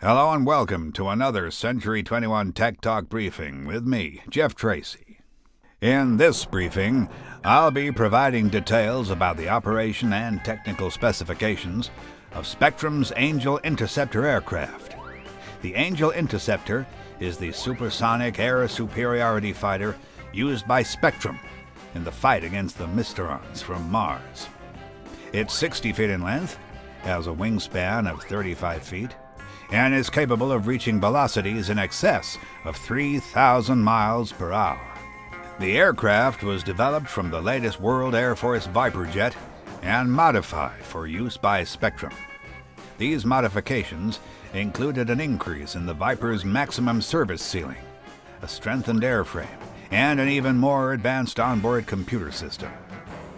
Hello and welcome to another Century 21 Tech Talk briefing with me, Jeff Tracy. In this briefing, I'll be providing details about the operation and technical specifications of Spectrum's Angel Interceptor aircraft. The Angel Interceptor is the supersonic air superiority fighter used by Spectrum in the fight against the Mysterons from Mars. It's 60 feet in length, has a wingspan of 35 feet, and is capable of reaching velocities in excess of 3,000 miles per hour. The aircraft was developed from the latest World Air Force Viper jet and modified for use by Spectrum. These modifications included an increase in the Viper's maximum service ceiling, a strengthened airframe, and an even more advanced onboard computer system.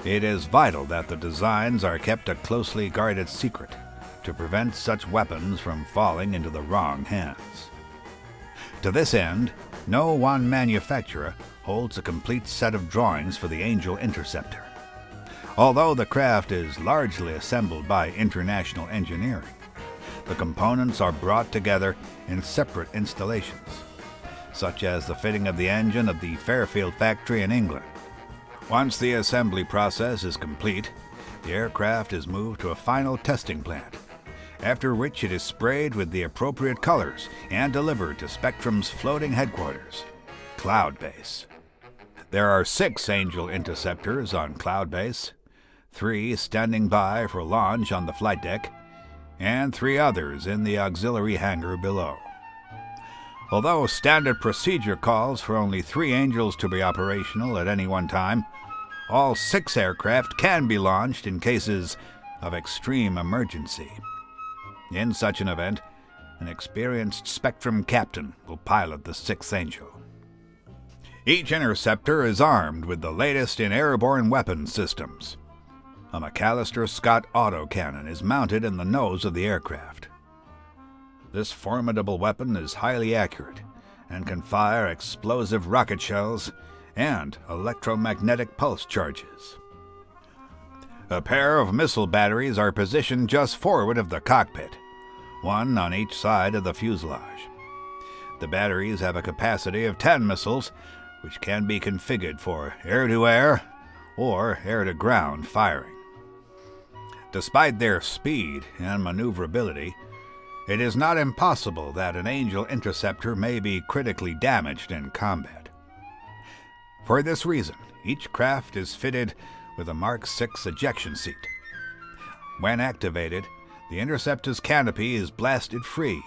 It is vital that the designs are kept a closely guarded secret to prevent such weapons from falling into the wrong hands. To this end, no one manufacturer holds a complete set of drawings for the Angel Interceptor. Although the craft is largely assembled by international engineering, the components are brought together in separate installations, such as the fitting of the engine of the Fairfield factory in England. Once the assembly process is complete, the aircraft is moved to a final testing plant, after which it is sprayed with the appropriate colors and delivered to Spectrum's floating headquarters, Cloud Base. There are 6 Angel Interceptors on Cloud Base, 3 standing by for launch on the flight deck, and 3 others in the auxiliary hangar below. Although standard procedure calls for only 3 Angels to be operational at any one time, all 6 aircraft can be launched in cases of extreme emergency. In such an event, an experienced Spectrum captain will pilot the 6th Angel. Each interceptor is armed with the latest in airborne weapon systems. A McAllister Scott autocannon is mounted in the nose of the aircraft. This formidable weapon is highly accurate and can fire explosive rocket shells and electromagnetic pulse charges. A pair of missile batteries are positioned just forward of the cockpit, one on each side of the fuselage. The batteries have a capacity of 10 missiles, which can be configured for air-to-air or air-to-ground firing. Despite their speed and maneuverability, it is not impossible that an Angel Interceptor may be critically damaged in combat. For this reason, each craft is fitted with a Mark 6 ejection seat. When activated, the Interceptor's canopy is blasted free,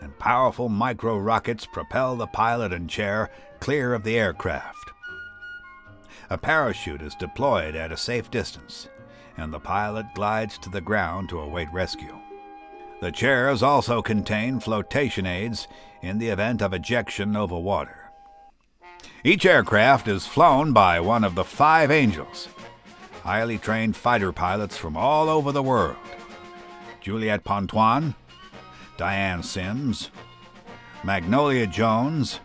and powerful micro-rockets propel the pilot and chair clear of the aircraft. A parachute is deployed at a safe distance, and the pilot glides to the ground to await rescue. The chairs also contain flotation aids in the event of ejection over water. Each aircraft is flown by one of the 5 Angels, highly trained fighter pilots from all over the world: Juliette Pontoine, Diane Sims, Magnolia Jones,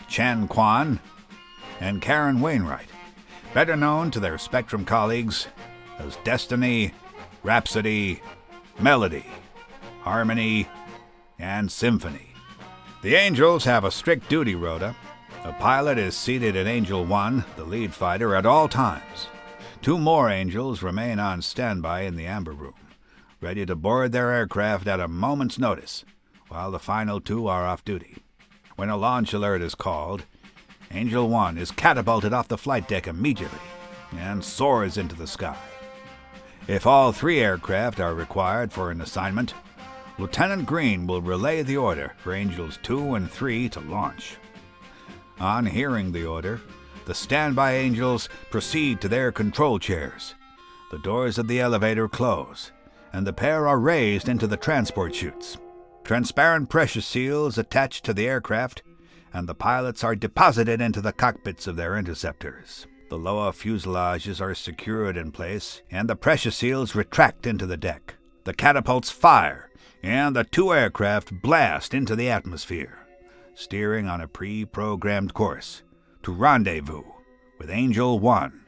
Chan Kwan, and Karen Wainwright, better known to their Spectrum colleagues as Destiny, Rhapsody, Melody, Harmony, and Symphony. The Angels have a strict duty rota. A pilot is seated in Angel 1, the lead fighter, at all times. 2 more Angels remain on standby in the amber room, ready to board their aircraft at a moment's notice, while the final 2 are off duty. When a launch alert is called, Angel 1 is catapulted off the flight deck immediately and soars into the sky. If all 3 aircraft are required for an assignment, Lieutenant Green will relay the order for Angels 2 and 3 to launch. On hearing the order, the standby Angels proceed to their control chairs. The doors of the elevator close, and the pair are raised into the transport chutes. Transparent pressure seals attached to the aircraft, and the pilots are deposited into the cockpits of their interceptors. The lower fuselages are secured in place, and the pressure seals retract into the deck. The catapults fire, and the 2 aircraft blast into the atmosphere, steering on a pre-programmed course to rendezvous with Angel 1.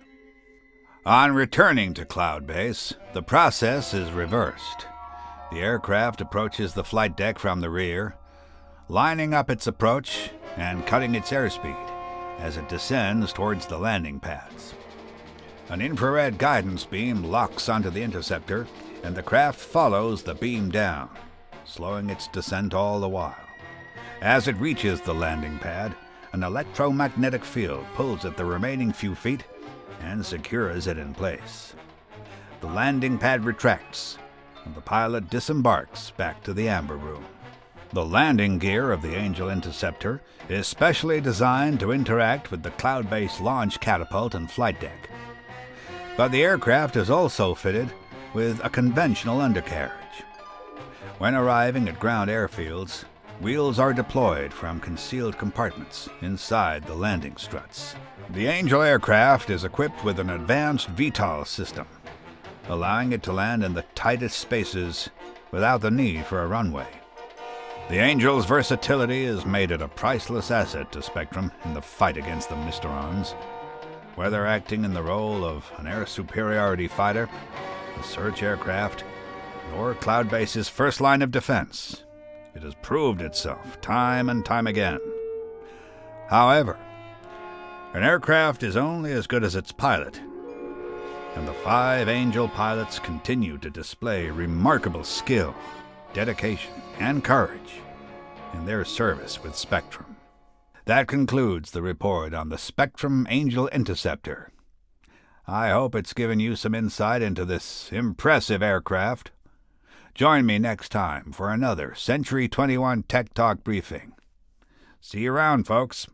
On returning to Cloud Base, the process is reversed. The aircraft approaches the flight deck from the rear, lining up its approach and cutting its airspeed as it descends towards the landing pads. An infrared guidance beam locks onto the interceptor, and the craft follows the beam down, slowing its descent all the while. As it reaches the landing pad, an electromagnetic field pulls at the remaining few feet and secures it in place. The landing pad retracts, and the pilot disembarks back to the amber room. The landing gear of the Angel Interceptor is specially designed to interact with the cloud-based launch catapult and flight deck. But the aircraft is also fitted with a conventional undercarriage. When arriving at ground airfields, wheels are deployed from concealed compartments inside the landing struts. The Angel aircraft is equipped with an advanced VTOL system, allowing it to land in the tightest spaces without the need for a runway. The Angel's versatility has made it a priceless asset to Spectrum in the fight against the Mysterons. Whether acting in the role of an air superiority fighter, a search aircraft, or Cloud Base's first line of defense, it has proved itself time and time again. However, an aircraft is only as good as its pilot, and the 5 Angel pilots continue to display remarkable skill, dedication, and courage in their service with Spectrum. That concludes the report on the Spectrum Angel Interceptor. I hope it's given you some insight into this impressive aircraft. Join me next time for another Century 21 Tech Talk briefing. See you around, folks.